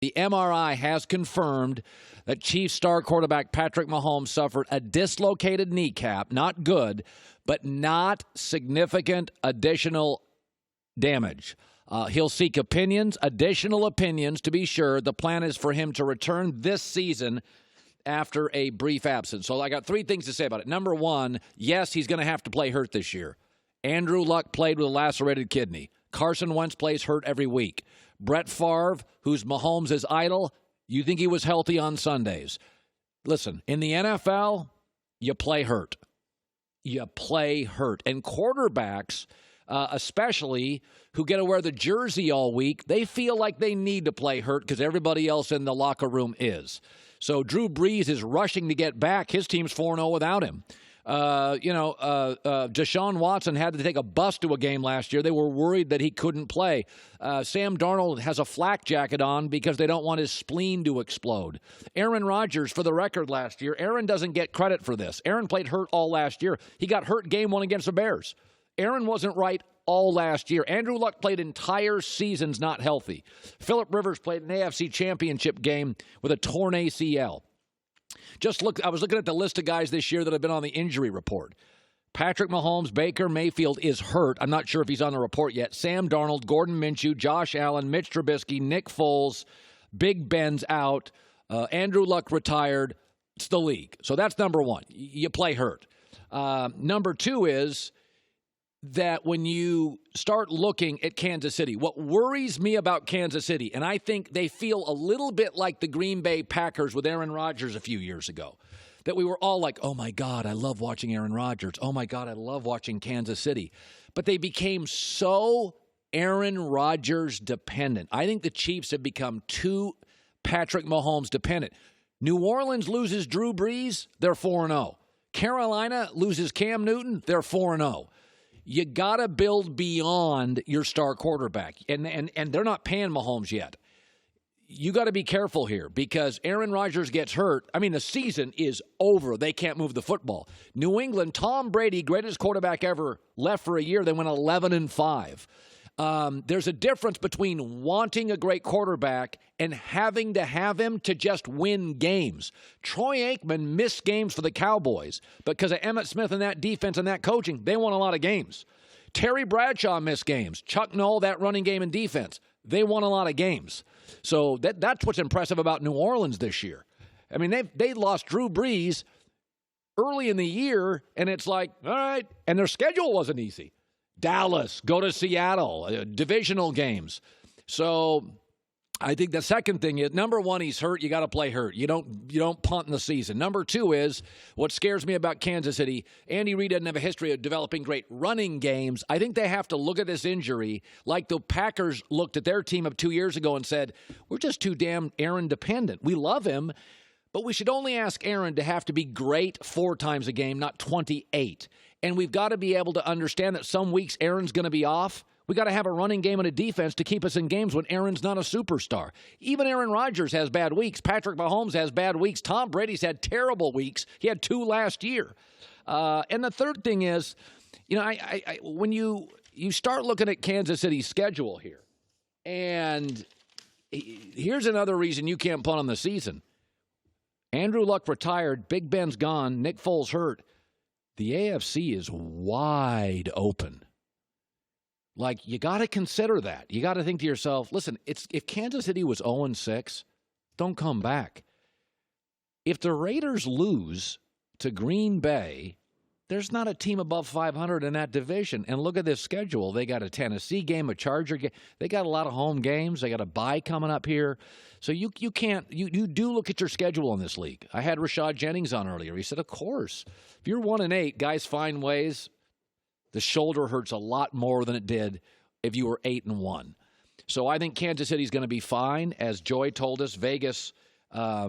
The MRI has confirmed that Chiefs star quarterback Patrick Mahomes suffered a dislocated kneecap. Not good, but not significant additional damage. He'll seek additional opinions to be sure. The plan is for him to return this season after a brief absence. So I got three things to say about it. Number one, yes, he's going to have to play hurt this year. Andrew Luck played with a lacerated kidney. Carson Wentz plays hurt every week. Brett Favre, who's Mahomes' idol, you think he was healthy on Sundays. Listen, in the NFL, you play hurt. You play hurt. And quarterbacks, especially who get to wear the jersey all week, they feel like they need to play hurt because everybody else in the locker room is. So Drew Brees is rushing to get back. His team's 4-0 without him. Deshaun Watson had to take a bus to a game last year. They were worried that he couldn't play. Sam Darnold has a flak jacket on because they don't want his spleen to explode. Aaron Rodgers, for the record last year, Aaron doesn't get credit for this. Aaron played hurt all last year. He got hurt game one against the Bears. Aaron wasn't right all last year. Andrew Luck played entire seasons not healthy. Phillip Rivers played an AFC championship game with a torn ACL. I was looking at the list of guys this year that have been on the injury report. Patrick Mahomes, Baker Mayfield is hurt. I'm not sure if he's on the report yet. Sam Darnold, Gordon Minshew, Josh Allen, Mitch Trubisky, Nick Foles, Big Ben's out. Andrew Luck retired. It's the league. So that's number one. You play hurt. Number two is that when you start looking at Kansas City, what worries me about Kansas City, and I think they feel a little bit like the Green Bay Packers with Aaron Rodgers a few years ago, that we were all like, oh, my God, I love watching Aaron Rodgers. Oh, my God, I love watching Kansas City. But they became so Aaron Rodgers dependent. I think the Chiefs have become too Patrick Mahomes dependent. New Orleans loses Drew Brees, they're 4-0. Carolina loses Cam Newton, they're 4-0. You got to build beyond your star quarterback. And they're not paying Mahomes yet. You got to be careful here because Aaron Rodgers gets hurt. I mean, the season is over. They can't move the football. New England, Tom Brady, greatest quarterback ever, left for a year. They went 11-5. There's a difference between wanting a great quarterback and having to have him to just win games. Troy Aikman missed games for the Cowboys because of Emmitt Smith and that defense and that coaching. They won a lot of games. Terry Bradshaw missed games. Chuck Noll, that running game and defense. They won a lot of games. So that's what's impressive about New Orleans this year. I mean, they lost Drew Brees early in the year, and it's like, all right, and their schedule wasn't easy. Dallas, go to Seattle, divisional games. So I think the second thing is, number one, he's hurt. You got to play hurt. You don't punt in the season. Number two is, what scares me about Kansas City, Andy Reid doesn't have a history of developing great running games. I think they have to look at this injury like the Packers looked at their team of 2 years ago and said, we're just too damn Aaron dependent. We love him, but we should only ask Aaron to have to be great 4 times a game, not 28. And we've got to be able to understand that some weeks Aaron's going to be off. We got to have a running game and a defense to keep us in games when Aaron's not a superstar. Even Aaron Rodgers has bad weeks. Patrick Mahomes has bad weeks. Tom Brady's had terrible weeks. He had 2 last year. And the third thing is, when you start looking at Kansas City's schedule here, and here's another reason you can't punt on the season. Andrew Luck retired. Big Ben's gone. Nick Foles hurt. The AFC is wide open. Like, you got to consider that. You got to think to yourself, listen, if Kansas City was 0-6, don't come back. If the Raiders lose to Green Bay, there's not a team above 500 in that division. And look at this schedule. They got a Tennessee game, a Charger game. They got a lot of home games. They got a bye coming up here. So you do look at your schedule in this league. I had Rashad Jennings on earlier. He said, of course. If you're 1-8, guys find ways. The shoulder hurts a lot more than it did if you were 8-1. So I think Kansas City's going to be fine. As Joy told us, Vegas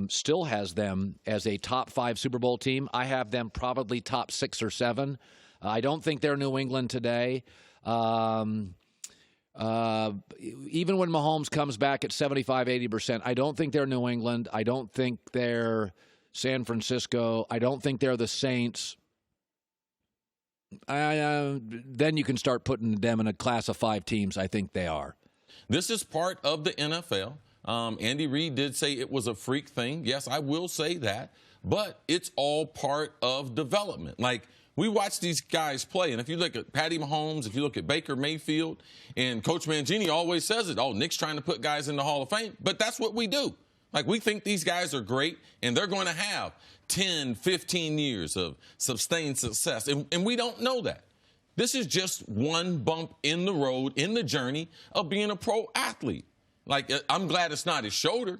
still has them as a top 5 Super Bowl team. I have them probably top 6 or 7. I don't think they're New England today. Even when Mahomes comes back at 75, 80%, I don't think they're New England. I don't think they're San Francisco. I don't think they're the Saints. Then you can start putting them in a class of 5 teams. I think they are. This is part of the NFL. Andy Reid did say it was a freak thing. Yes, I will say that. But it's all part of development. Like, we watch these guys play, and if you look at Patty Mahomes, if you look at Baker Mayfield, and Coach Mangini always says it, oh, Nick's trying to put guys in the Hall of Fame. But that's what we do. Like, we think these guys are great, and they're going to have 10, 15 years of sustained success, and we don't know that. This is just one bump in the road, in the journey of being a pro athlete. Like, I'm glad it's not his shoulder.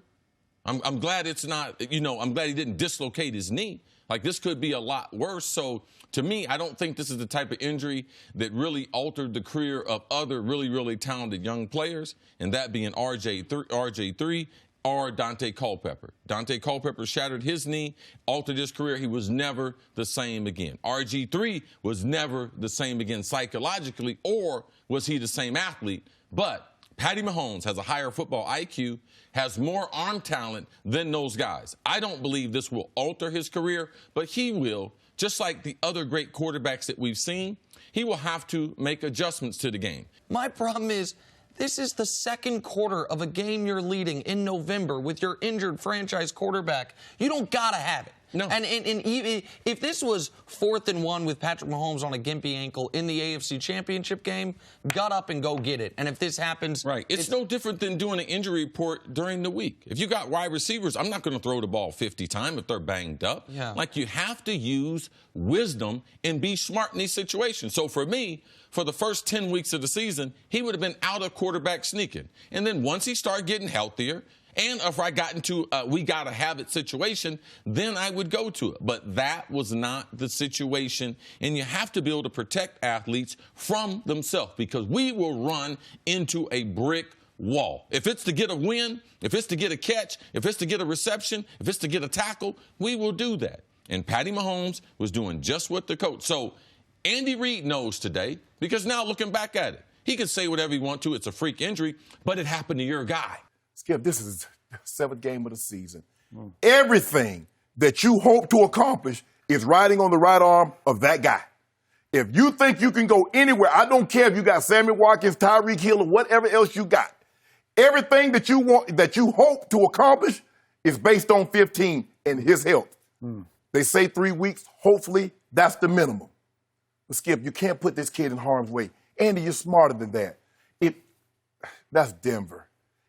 I'm glad it's not, I'm glad he didn't dislocate his knee. Like, this could be a lot worse. So, to me, I don't think this is the type of injury that really altered the career of other really, really talented young players, and that being RG3 or Dante Culpepper. Dante Culpepper shattered his knee, altered his career. He was never the same again. RG3 was never the same again psychologically, or was he the same athlete? But Patty Mahomes has a higher football IQ, has more arm talent than those guys. I don't believe this will alter his career, but he will. Just like the other great quarterbacks that we've seen, he will have to make adjustments to the game. My problem is, this is the second quarter of a game you're leading in November with your injured franchise quarterback. You don't got to have it. No. And if this was 4th and 1 with Patrick Mahomes on a gimpy ankle in the AFC Championship game, gut up and go get it. And if this happens... Right. It's no different than doing an injury report during the week. If you got wide receivers, I'm not going to throw the ball 50 times if they're banged up. Yeah. Like, you have to use wisdom and be smart in these situations. So for me, for the first 10 weeks of the season, he would have been out of quarterback sneaking. And then once he started getting healthier, and if I got into we got to have it situation, then I would go to it. But that was not the situation. And you have to be able to protect athletes from themselves, because we will run into a brick wall. If it's to get a win, if it's to get a catch, if it's to get a reception, if it's to get a tackle, we will do that. And Patty Mahomes was doing just what the coach. So Andy Reid knows today, because now looking back at it, he can say whatever he wants to. It's a freak injury, but it happened to your guy. Skip, this is the 7th game of the season. Everything that you hope to accomplish is riding on the right arm of that guy. If you think you can go anywhere, I don't care if you got Sammy Watkins, Tyreek Hill, or whatever else you got. Everything that you want, that you hope to accomplish, is based on 15 and his health. They say 3 weeks. Hopefully, that's the minimum. But Skip, you can't put this kid in harm's way. Andy, you're smarter than that. That's Denver.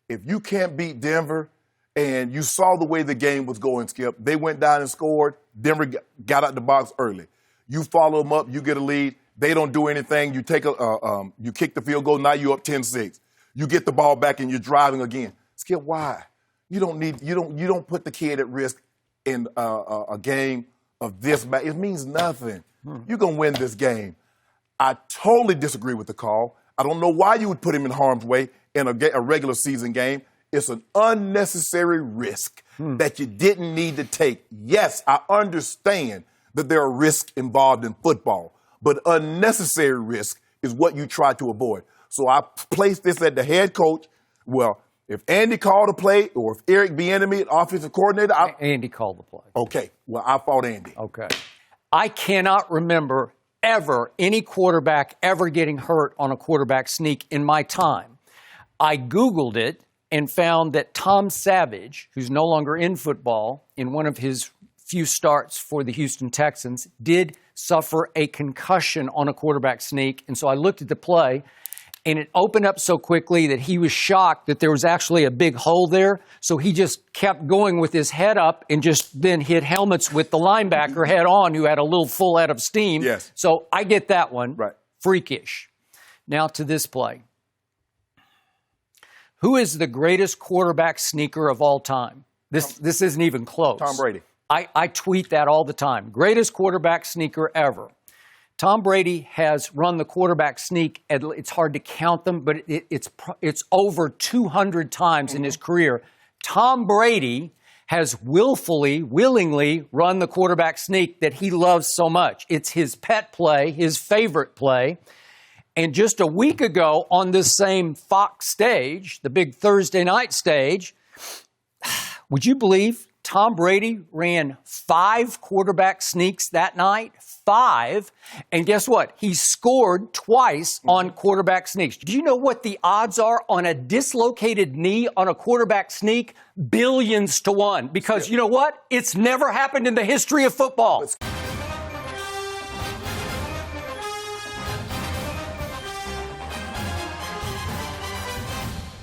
If you can't beat Denver, and you saw the way the game was going, Skip, they went down and scored. Denver got out the box early. You follow them up, you get a lead. They don't do anything. You take you kick the field goal. Now you're up 10-6. You get the ball back and you're driving again. Skip, why? You don't put the kid at risk in a game of this. It means nothing. You're gonna win this game. I totally disagree with the call. I don't know why you would put him in harm's way in a regular season game. It's an unnecessary risk that you didn't need to take. Yes, I understand that there are risks involved in football, but unnecessary risk is what you try to avoid. So I place this at the head coach. Well, if Andy called a play, or if Eric Bieniemy, offensive coordinator, Andy called the play. Okay, well, I fought Andy. Okay. I cannot remember ever any quarterback ever getting hurt on a quarterback sneak in my time. I Googled it and found that Tom Savage, who's no longer in football, in one of his few starts for the Houston Texans, did suffer a concussion on a quarterback sneak. And so I looked at the play, and it opened up so quickly that he was shocked that there was actually a big hole there. So he just kept going with his head up and just then hit helmets with the linebacker head on, who had a little full head of steam. Yes. So I get that one. Right. Freakish. Now to this play. Who is the greatest quarterback sneaker of all time? This isn't even close. Tom Brady. I tweet that all the time. Greatest quarterback sneaker ever. Tom Brady has run the quarterback sneak. It's hard to count them, but it's over 200 times in his career. Tom Brady has willingly run the quarterback sneak that he loves so much. It's his pet play, his favorite play. And just a week ago on this same Fox stage, the big Thursday night stage, would you believe Tom Brady ran 5 quarterback sneaks that night. 5. And guess what? He scored twice on quarterback sneaks. Do you know what the odds are on a dislocated knee on a quarterback sneak? Billions to 1. Because you know what? It's never happened in the history of football.